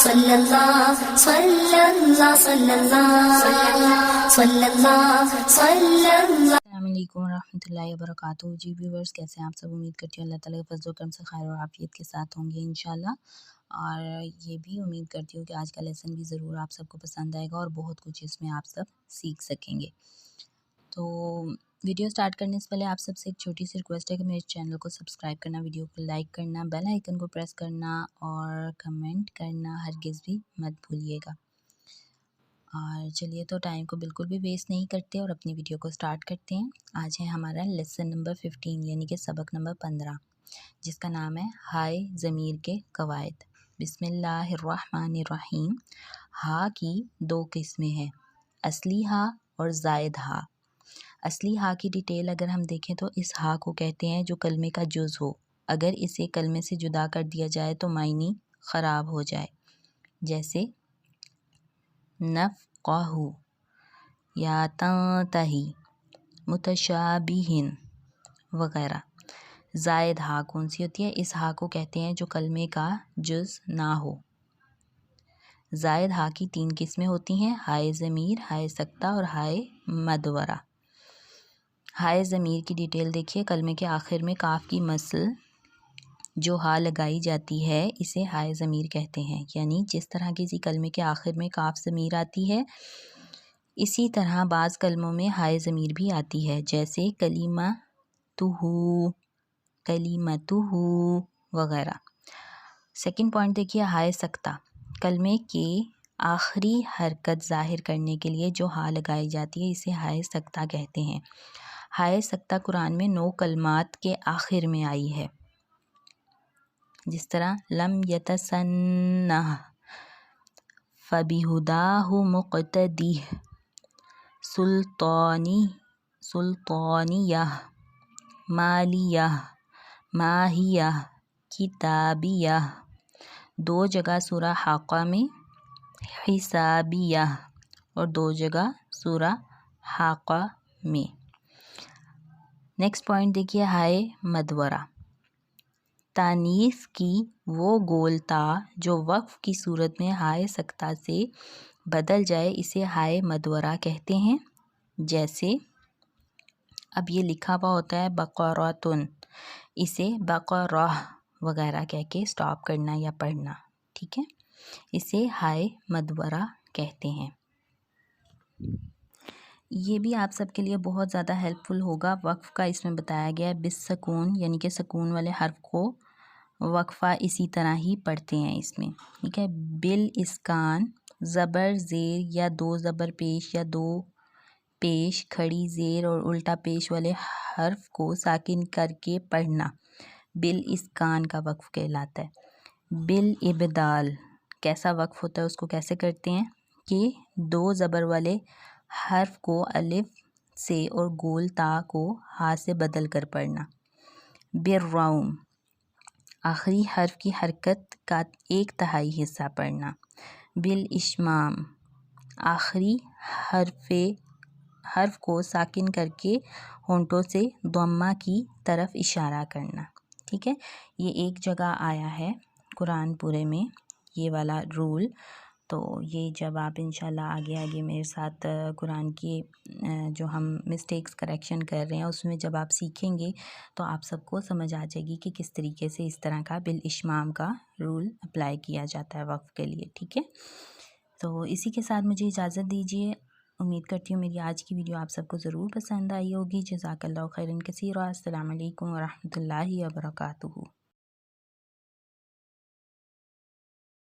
صلی اللہ صلی اللہ صلی اللہ صلی اللہ صلی اللہ۔ السلام علیکم ورحمۃ اللہ وبرکاتہ۔ جی ویورز، کیسے ہیں آپ سب؟ امید کرتی ہوں اللہ تعالیٰ کے فضل و کرم سے خیر اور عافیت کے ساتھ ہوں گے انشاءاللہ، اور یہ بھی امید کرتی ہوں کہ آج کا لیسن بھی ضرور آپ سب کو پسند آئے گا اور بہت کچھ اس میں آپ سب سیکھ سکیں گے۔ تو ویڈیو سٹارٹ کرنے سے پہلے آپ سب سے ایک چھوٹی سی ریکویسٹ ہے کہ میرے چینل کو سبسکرائب کرنا، ویڈیو کو لائک کرنا، بیل آئیکن کو پریس کرنا اور کمنٹ کرنا ہرگز بھی مت بھولیے گا۔ اور چلیے تو ٹائم کو بالکل بھی ویسٹ نہیں کرتے اور اپنی ویڈیو کو سٹارٹ کرتے ہیں۔ آج ہے ہمارا لیسن نمبر 15 یعنی کہ سبق نمبر 15، جس کا نام ہے ہائے ضمیر کے قواعد۔ بسم اللہ الرحمن الرحیم۔ ہا کی دو قسمیں ہیں، اصلی ہا اور زائد ہا۔ اصلی ہا کی ڈیٹیل اگر ہم دیکھیں تو اس ہا کو کہتے ہیں جو کلمے کا جز ہو، اگر اسے کلمے سے جدا کر دیا جائے تو معنی خراب ہو جائے، جیسے نفقہ یا تنتہی، متشابہن وغیرہ۔ زائد ہا کون سی ہوتی ہے؟ اس ہا کو کہتے ہیں جو کلمے کا جز نہ ہو۔ زائد ہا کی 3 قسمیں ہوتی ہیں، ہائے ضمیر، ہائے سکتہ اور ہائے مدورہ۔ ہائے ضمیر کی ڈیٹیل دیکھیے، کلمے کے آخر میں کاف کی مثل جو ہا لگائی جاتی ہے اسے ہائے ضمیر کہتے ہیں، یعنی جس طرح کسی کلمے کے آخر میں کاف ضمیر آتی ہے اسی طرح بعض کلموں میں ہائے ضمیر بھی آتی ہے، جیسے کلمتہ، کلمتہ وغیرہ۔ سیکنڈ پوائنٹ دیکھیے، ہائے سکتہ، کلمے کے آخری حرکت ظاہر کرنے کے لیے جو ہا لگائی جاتی ہے اسے ہائے سکتہ کہتے ہیں۔ ہائے سکتہ قرآن میں 9 کلمات کے آخر میں آئی ہے، جس طرح لم یتسنہ، فبہداہ مقتدیہ، سلطانیہ، مالیہ، ماہیہ، کتابیہ۔ 2 جگہ سورہ حاقہ میں حسابیہ اور 2 جگہ سورہ حاقہ میں۔ نیکسٹ پوائنٹ دیکھیے، ہائے مدورہ، تانیث کی وہ گول تا جو وقف کی صورت میں ہائے سکتہ سے بدل جائے اسے ہائے مدورہ کہتے ہیں، جیسے اب یہ لکھا ہوا ہوتا ہے بقرۃن، اسے بقرہ وغیرہ کہہ کے سٹاپ کرنا یا پڑھنا، ٹھیک ہے، اسے ہائے مدورہ کہتے ہیں۔ یہ بھی آپ سب کے لیے بہت زیادہ ہیلپ فل ہوگا۔ وقف کا اس میں بتایا گیا ہے بالسکون، یعنی کہ سکون والے حرف کو وقفہ اسی طرح ہی پڑھتے ہیں اس میں، ٹھیک ہے۔ بالاسکان، زبر زیر یا 2 زبر پیش یا 2 پیش کھڑی زیر اور الٹا پیش والے حرف کو ساکن کر کے پڑھنا بالاسکان کا وقف کہلاتا ہے۔ بالابدال کیسا وقف ہوتا ہے، اس کو کیسے کرتے ہیں کہ 2 زبر والے حرف کو الف سے اور گول تا کو ہا سے بدل کر پڑھنا۔ بالروم، آخری حرف کی حرکت کا 1/3 حصہ پڑھنا۔ بالاشمام، آخری حرف کو ساکن کر کے ہونٹوں سے ضمہ کی طرف اشارہ کرنا، ٹھیک ہے۔ یہ ایک جگہ آیا ہے قرآن پورے میں یہ والا رول، تو یہ جب آپ انشاءاللہ آگے میرے ساتھ قرآن کی جو ہم مسٹیکس کریکشن کر رہے ہیں اس میں جب آپ سیکھیں گے تو آپ سب کو سمجھ آ جائے گی کہ کس طریقے سے اس طرح کا بالاشمام کا رول اپلائی کیا جاتا ہے وقف کے لیے، ٹھیک ہے۔ تو اسی کے ساتھ مجھے اجازت دیجیے، امید کرتی ہوں میری آج کی ویڈیو آپ سب کو ضرور پسند آئی ہوگی۔ جزاک اللہ خیرا کثیرا۔ السلام علیکم ورحمۃ اللہ وبرکاتہ۔